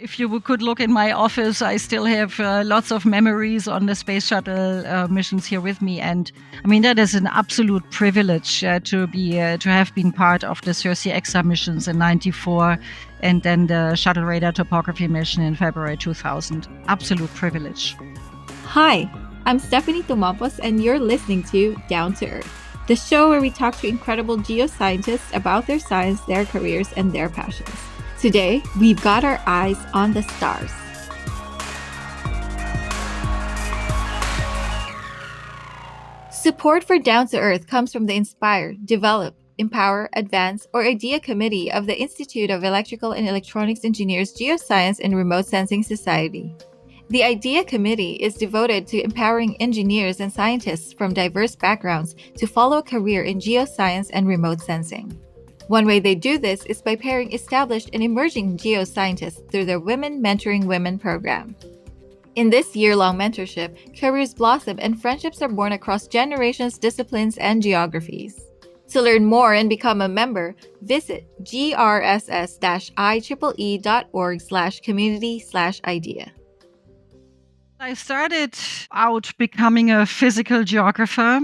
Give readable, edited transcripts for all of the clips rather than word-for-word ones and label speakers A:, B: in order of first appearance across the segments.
A: If you could look in my office, I still have lots of memories on the space shuttle missions here with me, and I mean that is an absolute privilege to have been part of the Cersei EXA missions in '94, and then the shuttle radar topography mission in February 2000. Absolute privilege.
B: Hi, I'm Stephanie Tomapos, and you're listening to Down to Earth, the show where we talk to incredible geoscientists about their science, their careers, and their passions. Today, we've got our eyes on the stars. Support for Down to Earth comes from the Inspire, Develop, Empower, Advance, or IDEA Committee of the Institute of Electrical and Electronics Engineers Geoscience and Remote Sensing Society. The IDEA Committee is devoted to empowering engineers and scientists from diverse backgrounds to follow a career in geoscience and remote sensing. One way they do this is by pairing established and emerging geoscientists through their Women Mentoring Women program. In this year-long mentorship, careers blossom and friendships are born across generations, disciplines, and geographies. To learn more and become a member, visit grss-ieee.org/community/idea.
A: I started out becoming a physical geographer.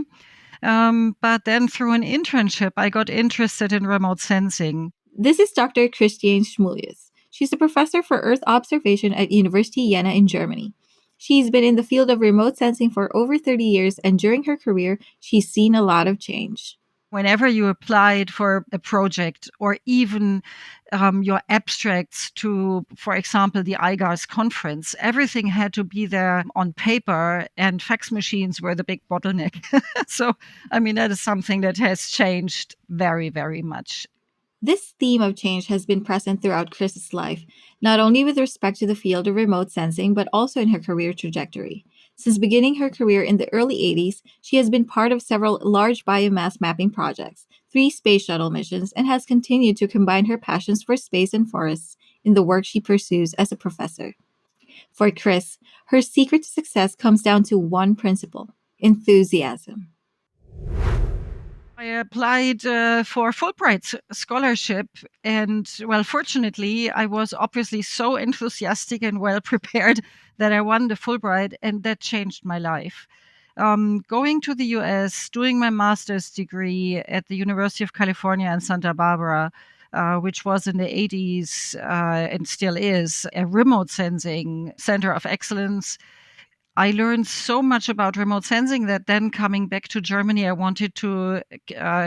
A: But then through an internship, I got interested in remote sensing.
B: This is Dr. Christiane Schmullius. She's a professor for Earth observation at University Jena in Germany. She's been in the field of remote sensing for over 30 years, and during her career, she's seen a lot of change.
A: Whenever you applied for a project or even your abstracts to, for example, the IGARS conference, everything had to be there on paper, and fax machines were the big bottleneck. So, I mean, that is something that has changed very, very much.
B: This theme of change has been present throughout Chris's life, not only with respect to the field of remote sensing, but also in her career trajectory. Since beginning her career in the early 80s, she has been part of several large biomass mapping projects, 3 space shuttle missions, and has continued to combine her passions for space and forests in the work she pursues as a professor. For Chris, her secret to success comes down to one principle: enthusiasm.
A: I applied for Fulbright scholarship, and well, fortunately, I was obviously so enthusiastic and well prepared that I won the Fulbright, and that changed my life. Going to the US, doing my master's degree at the University of California in Santa Barbara, which was in the 80s and still is a remote sensing center of excellence. I learned so much about remote sensing that then coming back to Germany, I wanted to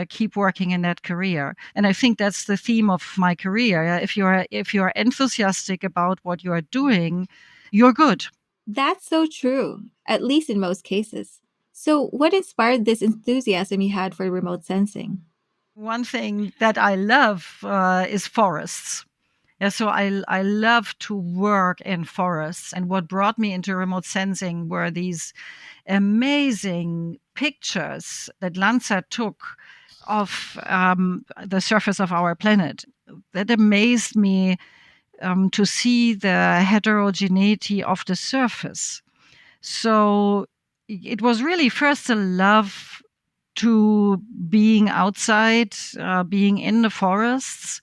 A: keep working in that career. And I think that's the theme of my career. If you're enthusiastic about what you are doing, you're good.
B: That's so true, at least in most cases. So, what inspired this enthusiasm you had for remote sensing?
A: One thing that I love is forests. Yeah, so I love to work in forests. And what brought me into remote sensing were these amazing pictures that Landsat took of the surface of our planet. That amazed me to see the heterogeneity of the surface. So it was really first a love to being outside, being in the forests,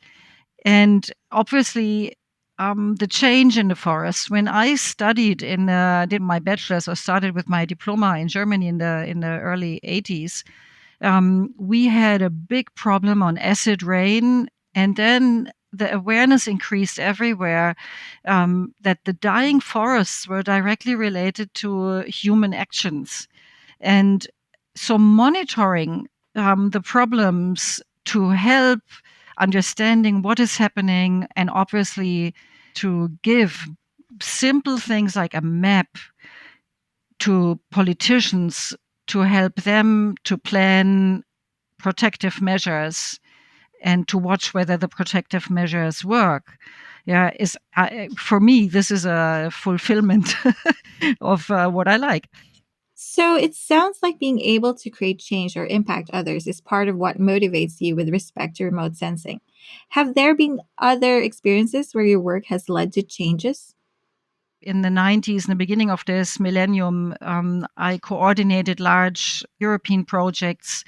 A: and obviously, the change in the forest. When I studied did my bachelor's or started with my diploma in Germany in the early 80s, we had a big problem on acid rain, and then the awareness increased everywhere that the dying forests were directly related to human actions, and so monitoring the problems to help understanding what is happening, and obviously to give simple things like a map to politicians to help them to plan protective measures and to watch whether the protective measures work. Yeah, is for me this is a fulfillment of what I like.
B: So, it sounds like being able to create change or impact others is part of what motivates you with respect to remote sensing. Have there been other experiences where your work has led to changes?
A: In the 90s, in the beginning of this millennium, I coordinated large European projects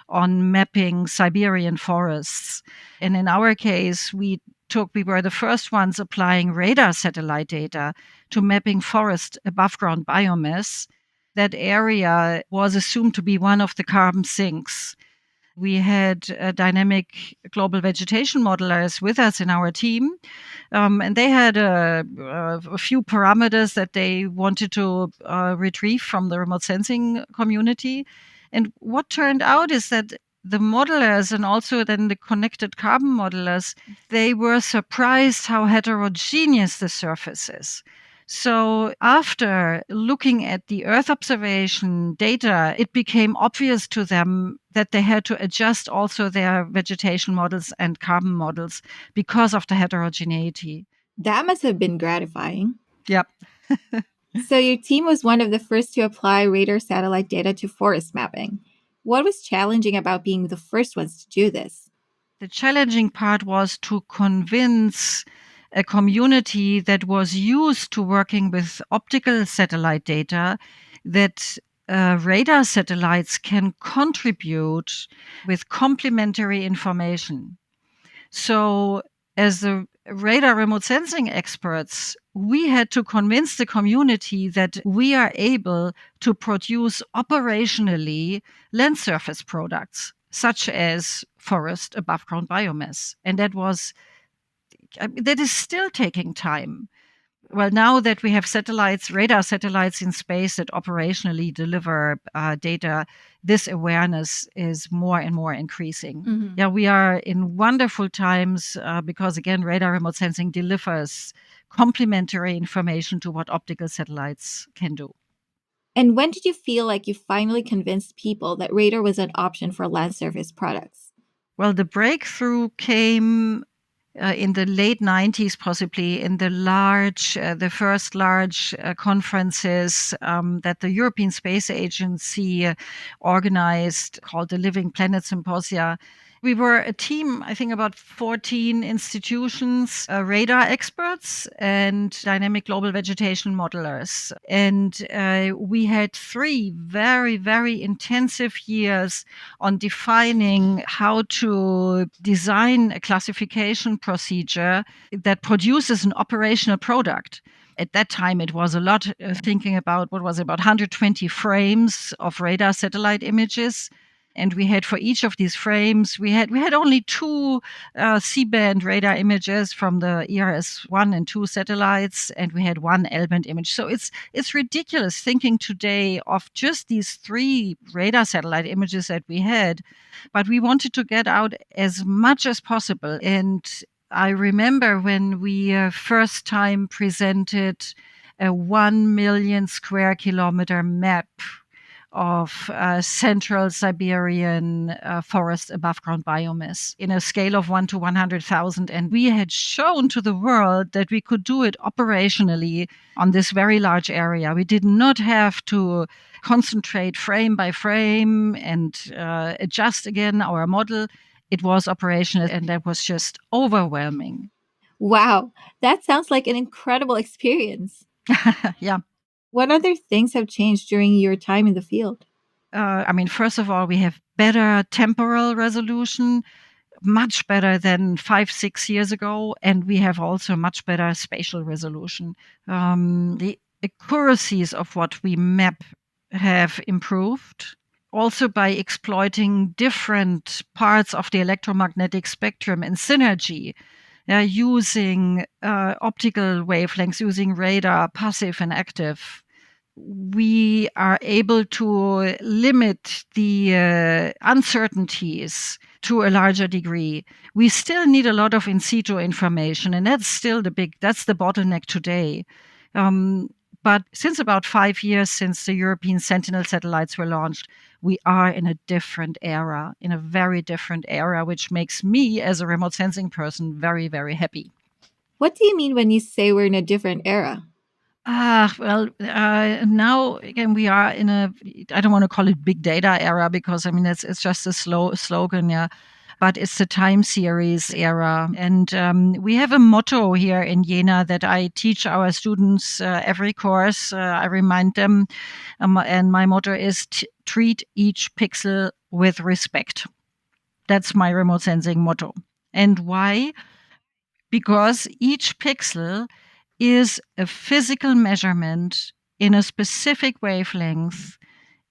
A: on mapping Siberian forests. And in our case, we we were the first ones applying radar satellite data to mapping forest above ground biomass. That area was assumed to be one of the carbon sinks. We had dynamic global vegetation modelers with us in our team, and they had a few parameters that they wanted to retrieve from the remote sensing community. And what turned out is that the modelers and also then the connected carbon modelers, they were surprised how heterogeneous the surface is. So after looking at the Earth observation data, it became obvious to them that they had to adjust also their vegetation models and carbon models because of the heterogeneity.
B: That must have been gratifying.
A: Yep.
B: So, your team was one of the first to apply radar satellite data to forest mapping. What was challenging about being the first ones to do this?
A: The challenging part was to convince a community that was used to working with optical satellite data that radar satellites can contribute with complementary information. So, as the radar remote sensing experts, we had to convince the community that we are able to produce operationally land surface products, such as forest above ground biomass. And that is still taking time. Well, now that we have satellites, radar satellites in space that operationally deliver data, this awareness is more and more increasing.
B: Mhm.
A: Yeah, we are in wonderful times because, again, radar remote sensing delivers complementary information to what optical satellites can do.
B: And when did you feel like you finally convinced people that radar was an option for land surface products?
A: Well, the breakthrough came in the late 90s, possibly in the first large conferences that the European Space Agency organized called the Living Planet Symposia. We were a team, I think about 14 institutions, radar experts, and dynamic global vegetation modelers. And we had 3 very, very intensive years on defining how to design a classification procedure that produces an operational product. At that time, it was a lot thinking about what was about 120 frames of radar satellite images. And we had for each of these frames, we had only 2 C-band radar images from the ERS 1 and 2 satellites, and we had 1 L-band image. So it's ridiculous thinking today of just these 3 radar satellite images that we had, but we wanted to get out as much as possible. And I remember when we first time presented a 1 million square kilometer map of central Siberian forest above ground biomass in a scale of 1 to 100,000. And we had shown to the world that we could do it operationally on this very large area. We did not have to concentrate frame by frame and adjust again our model. It was operational, and that was just overwhelming.
B: Wow, that sounds like an incredible experience.
A: Yeah.
B: What other things have changed during your time in the field?
A: I mean, first of all, we have better temporal resolution, much better than 5, 6 years ago. And we have also much better spatial resolution. The accuracies of what we map have improved. Also, by exploiting different parts of the electromagnetic spectrum in synergy, using optical wavelengths, using radar, passive and active, we are able to limit the uncertainties to a larger degree. We still need a lot of in situ information, and that's still that's the bottleneck today. Um, but since about 5 years since the European Sentinel satellites were launched, we are in a different era, in a very different era, which makes me, as a remote sensing person, very, very happy.
B: What do you mean when you say we're in a different era?
A: Now again, we are in I don't want to call it big data era because I mean, it's just a slogan, yeah. But it's the time series era. And we have a motto here in Jena that I teach our students every course. I remind them. And my motto is treat each pixel with respect. That's my remote sensing motto. And why? because each pixel is a physical measurement in a specific wavelength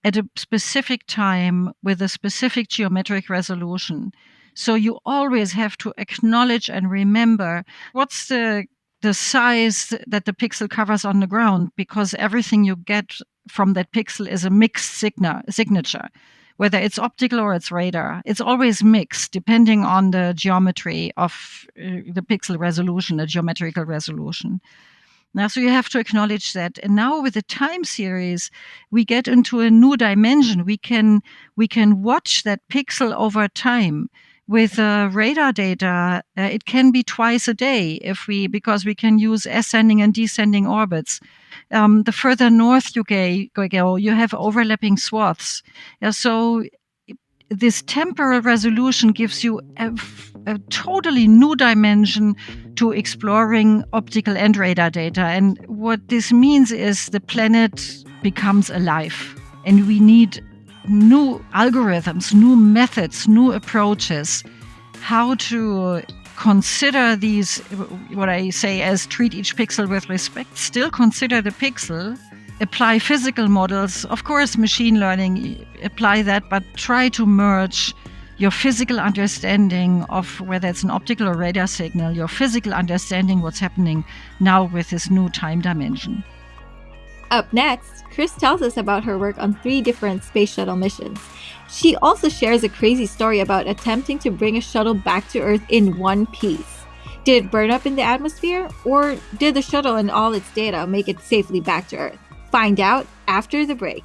A: at a specific time with a specific geometric resolution. So you always have to acknowledge and remember what's the size that the pixel covers on the ground, because everything you get from that pixel is a mixed signature. Whether it's optical or it's radar, it's always mixed depending on the geometry of the pixel resolution, the geometrical resolution. Now, so you have to acknowledge that. And now with the time series, we get into a new dimension. We can watch that pixel over time. With radar data, it can be twice a day because we can use ascending and descending orbits. The further north you go, you have overlapping swaths. So this temporal resolution gives you a totally new dimension to exploring optical and radar data. And what this means is the planet becomes alive, and we need new algorithms, new methods, new approaches, how to consider these, what I say as treat each pixel with respect, still consider the pixel, apply physical models, of course, machine learning, apply that, but try to merge your physical understanding of whether it's an optical or radar signal, your physical understanding what's happening now with this new time dimension.
B: Up next, Chris tells us about her work on 3 different space shuttle missions. She also shares a crazy story about attempting to bring a shuttle back to Earth in one piece. Did it burn up in the atmosphere, or did the shuttle and all its data make it safely back to Earth? Find out after the break.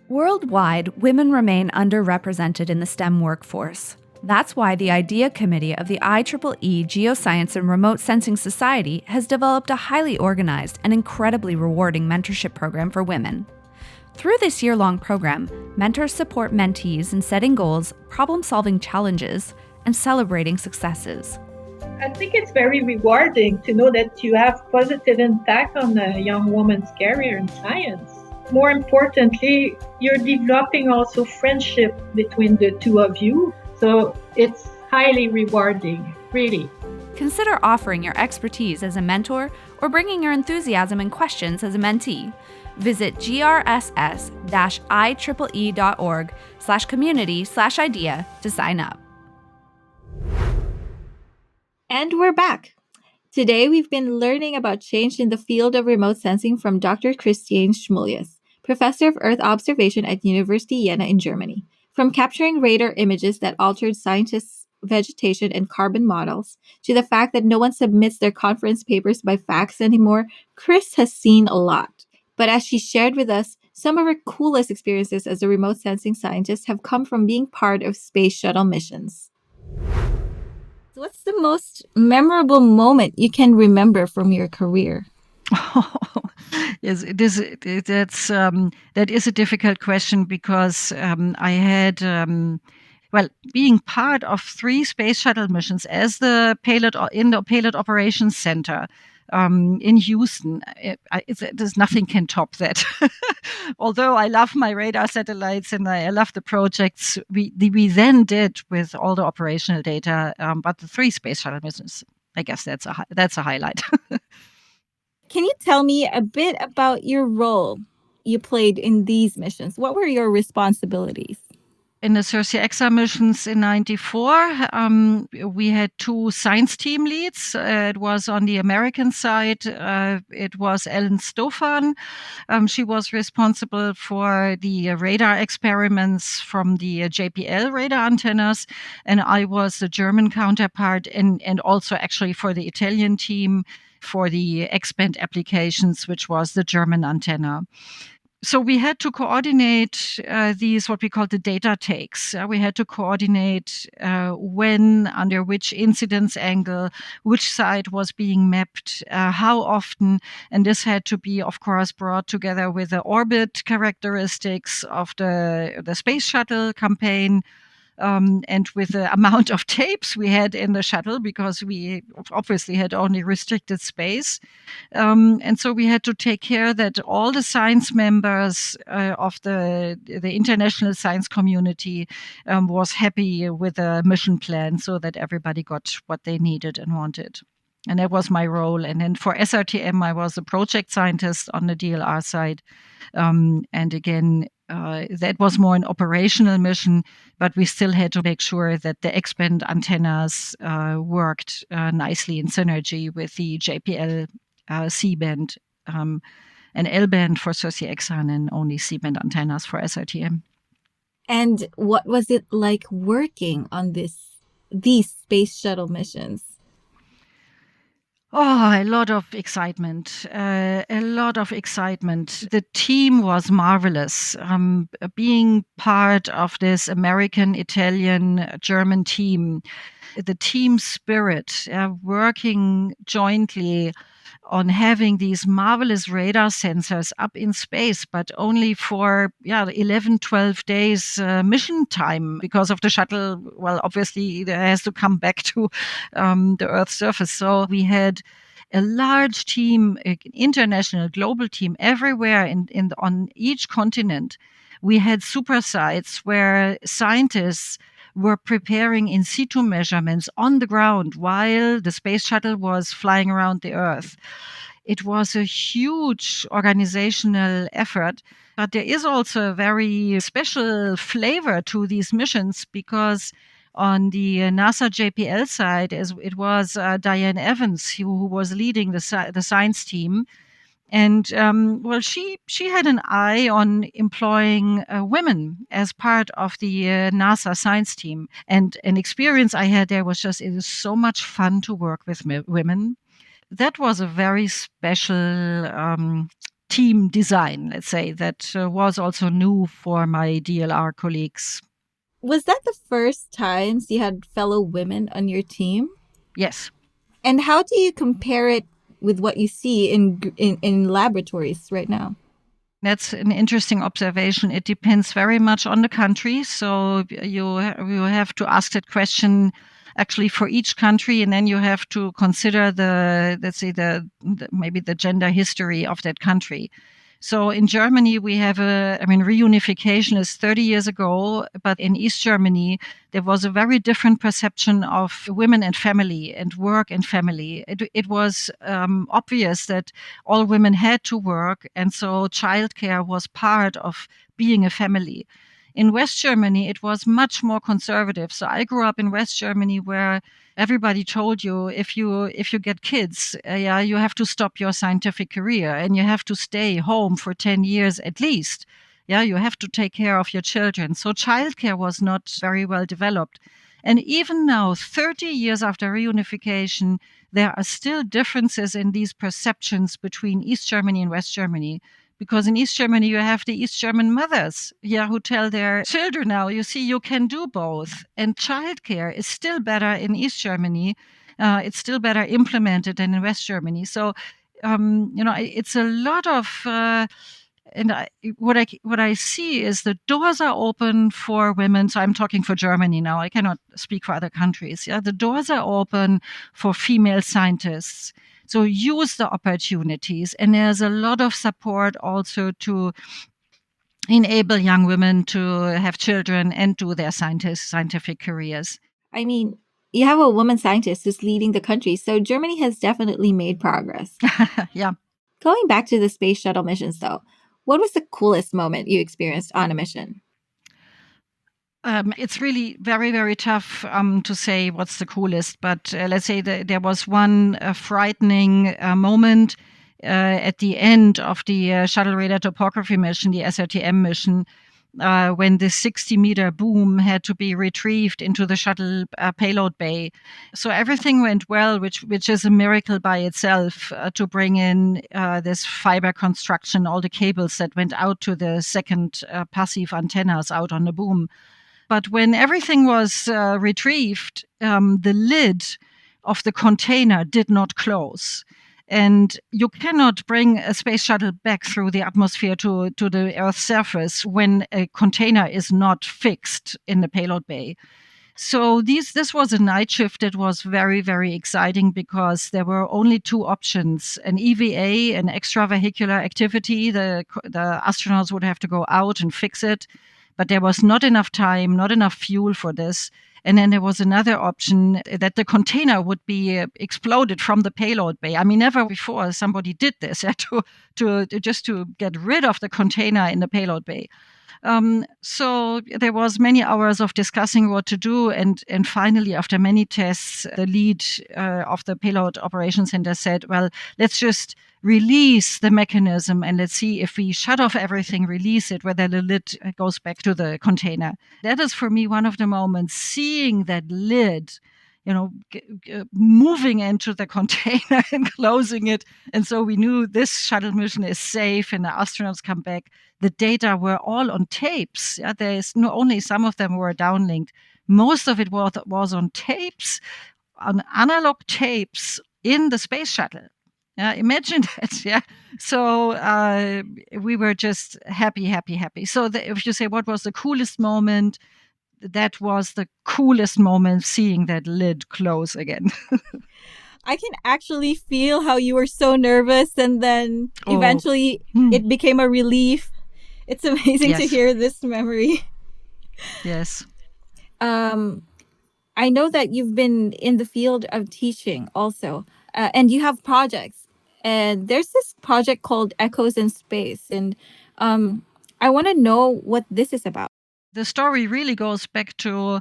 C: Worldwide, women remain underrepresented in the STEM workforce. That's why the IDEA Committee of the IEEE Geoscience and Remote Sensing Society has developed a highly organized and incredibly rewarding mentorship program for women. Through this year-long program, mentors support mentees in setting goals, problem-solving challenges, and celebrating successes.
D: I think it's very rewarding to know that you have positive impact on a young woman's career in science. More importantly, you're developing also friendship between the two of you. So it's highly rewarding, really.
C: Consider offering your expertise as a mentor or bringing your enthusiasm and questions as a mentee. Visit grss-ieee.org/community/idea to sign up.
B: And we're back. Today, we've been learning about change in the field of remote sensing from Dr. Christiane Schmullius, professor of Earth observation at University Jena in Germany. From capturing radar images that altered scientists' vegetation and carbon models, to the fact that no one submits their conference papers by fax anymore, Chris has seen a lot. But as she shared with us, some of her coolest experiences as a remote sensing scientist have come from being part of space shuttle missions. What's the most memorable moment you can remember from your career?
A: Yes, that is a difficult question because I had being part of 3 space shuttle missions as the payload in the Payload Operations Center in Houston. There's nothing can top that. Although I love my radar satellites and I love the projects we then did with all the operational data, but the 3 space shuttle missions, I guess that's a highlight.
B: Can you tell me a bit about your role you played in these missions? What were your responsibilities?
A: In the Cersei-Exa missions in '94, we had 2 science team leads. It was on the American side. It was Ellen Stofan. She was responsible for the radar experiments from the JPL radar antennas, and I was the German counterpart, and also actually for the Italian team for the X-band applications, which was the German antenna. So we had to coordinate these, what we call the data takes. We had to coordinate when, under which incidence angle, which site was being mapped, how often. And this had to be, of course, brought together with the orbit characteristics of the space shuttle campaign. And with the amount of tapes we had in the shuttle, because we obviously had only restricted space. And so we had to take care that all the science members of the international science community was happy with the mission plan, so that everybody got what they needed and wanted. And that was my role. And then for SRTM, I was a project scientist on the DLR side. And again, that was more an operational mission, but we still had to make sure that the X-band antennas worked nicely in synergy with the JPL C-band and L-band for Cersei-Exxon, and only C-band antennas for SRTM.
B: And what was it like working on these space shuttle missions?
A: Oh, a lot of excitement. A lot of excitement. The team was marvelous. Being part of this American, Italian, German team, the team spirit, working jointly on having these marvelous radar sensors up in space, but only for 11, 12 days mission time, because of the shuttle. Well, obviously, it has to come back to the Earth's surface. So we had a large team, an international, global team everywhere on each continent. We had super sites where scientists were preparing in situ measurements on the ground while the space shuttle was flying around the Earth. It was a huge organizational effort, but there is also a very special flavor to these missions, because on the NASA JPL side, it was Diane Evans who was leading the science team. And well, she had an eye on employing women as part of the NASA science team. And an experience I had there was just, it is so much fun to work with women. That was a very special team design, let's say, that was also new for my DLR colleagues.
B: Was that the first times you had fellow women on your team?
A: Yes.
B: And how do you compare it with what you see in laboratories right now?
A: That's an interesting observation. It depends very much on the country. So you have to ask that question actually for each country, and then you have to consider let's say maybe the gender history of that country. So in Germany, we have reunification is 30 years ago, but in East Germany, there was a very different perception of women and family and work and family. It was obvious that all women had to work, and so childcare was part of being a family. In West Germany, it was much more conservative. So I grew up in West Germany, where everybody told you, if you get kids, you have to stop your scientific career and you have to stay home for 10 years at least. Yeah, you have to take care of your children. So childcare was not very well developed. And even now, 30 years after reunification, there are still differences in these perceptions between East Germany and West Germany. Because in East Germany, you have the East German mothers, who tell their children now, you see, you can do both. And childcare is still better in East Germany. It's still better implemented than in West Germany. So, it's a lot of, what I see is the doors are open for women. So I'm talking for Germany now. I cannot speak for other countries. Yeah, the doors are open for female scientists. So use the opportunities. And there's a lot of support also to enable young women to have children and do their scientific careers.
B: I mean, you have a woman scientist who's leading the country, so Germany has definitely made progress.
A: Yeah.
B: Going back to the space shuttle missions, though, what was the coolest moment you experienced on a mission?
A: It's really very, very tough to say what's the coolest, but let's say there was one frightening moment at the end of the shuttle radar topography mission, the SRTM mission, when the 60-meter boom had to be retrieved into the shuttle payload bay. So everything went well, which is a miracle by itself, to bring in this fiber construction, all the cables that went out to the second passive antennas out on the boom. But when everything was retrieved, the lid of the container did not close. And you cannot bring a space shuttle back through the atmosphere to the Earth's surface when a container is not fixed in the payload bay. So this was a night shift that was very, very exciting because there were only two options: an EVA, an extravehicular activity. The astronauts would have to go out and fix it, but there was not enough time, not enough fuel for this. And then there was another option that the container would be exploded from the payload bay. I mean, never before somebody did this to just to get rid of the container in the payload bay. So there was many hours of discussing what to do, and finally, after many tests, the lead of the payload operations center said, "Well, let's just release the mechanism and let's see if we shut off everything, release it, whether the lid goes back to the container." That is for me one of the moments, seeing that lid, moving into the container and closing it. And so we knew this shuttle mission is safe and the astronauts come back. The data were all on tapes. Yeah, there's no, only some of them were downlinked. Most of it was on tapes, on analog tapes in the space shuttle. Imagine that. Yeah. So we were just happy. So if you say what was the coolest moment, that was the coolest moment, seeing that lid close again.
B: I can actually feel how you were so nervous, and then eventually it became a relief. It's amazing to hear this memory.
A: Yes.
B: I know that you've been in the field of teaching also, and you have projects. And there's this project called Echoes in Space, and I want to know what this is about.
A: The story really goes back to,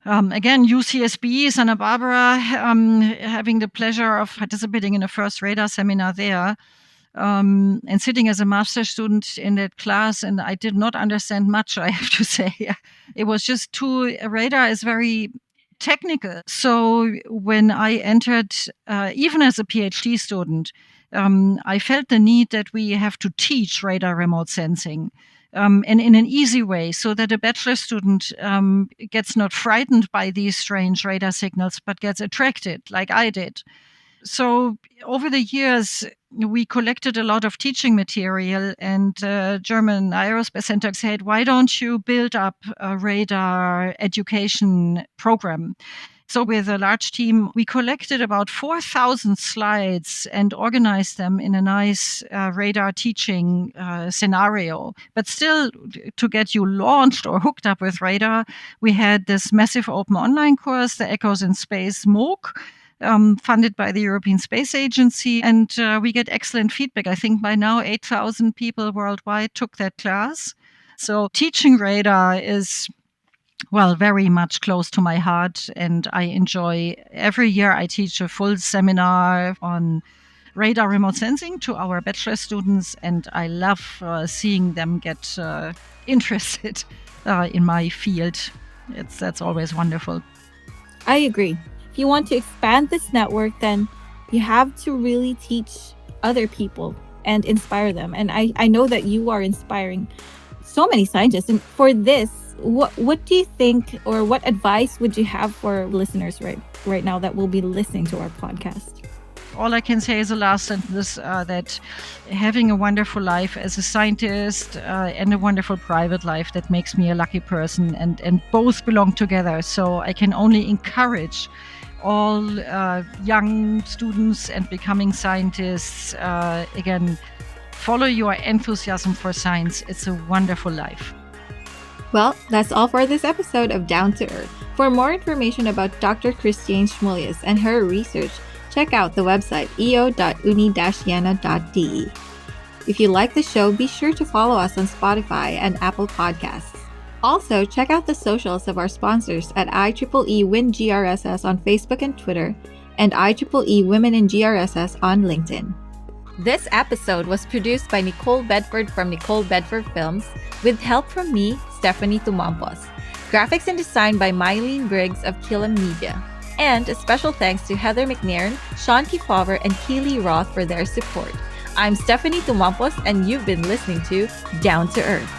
A: again, UCSB, Santa Barbara, having the pleasure of participating in the first radar seminar there, and sitting as a master's student in that class. And I did not understand much, I have to say. It was just radar is very technical. So when I entered, even as a PhD student, I felt the need that we have to teach radar remote sensing. And in an easy way, so that a bachelor student gets not frightened by these strange radar signals, but gets attracted, like I did. So over the years, we collected a lot of teaching material, and German Aerospace Center said, "Why don't you build up a radar education program?" So with a large team, we collected about 4,000 slides and organized them in a nice radar teaching scenario. But still, to get you launched or hooked up with radar, we had this massive open online course, the Echoes in Space MOOC, funded by the European Space Agency. And we get excellent feedback. I think by now 8,000 people worldwide took that class. So teaching radar is, well, very much close to my heart, and I enjoy every year I teach a full seminar on radar remote sensing to our bachelor students, and I love seeing them get interested in my field. That's always wonderful.
B: I agree. If you want to expand this network, then you have to really teach other people and inspire them. And I know that you are inspiring so many scientists. And for this, what do you think, or what advice would you have for listeners right now that will be listening to our podcast?
A: All I can say is the last sentence, that having a wonderful life as a scientist and a wonderful private life, that makes me a lucky person, and both belong together. So I can only encourage all young students and becoming scientists, again, follow your enthusiasm for science. It's a wonderful life.
B: Well, that's all for this episode of Down to Earth. For more information about Dr. Christine Schmullius and her research, check out the website eo.uni-jena.de. If you like the show, be sure to follow us on Spotify and Apple Podcasts. Also, check out the socials of our sponsors at IEEE WinGRSS on Facebook and Twitter, and IEEE Women in GRSS on LinkedIn. This episode was produced by Nicole Bedford from Nicole Bedford Films, with help from me, Stephanie Tumampos. Graphics and design by Mylene Briggs of Killam Media. And a special thanks to Heather McNairn, Sean Kefauver, and Keely Roth for their support. I'm Stephanie Tumampos, and you've been listening to Down to Earth.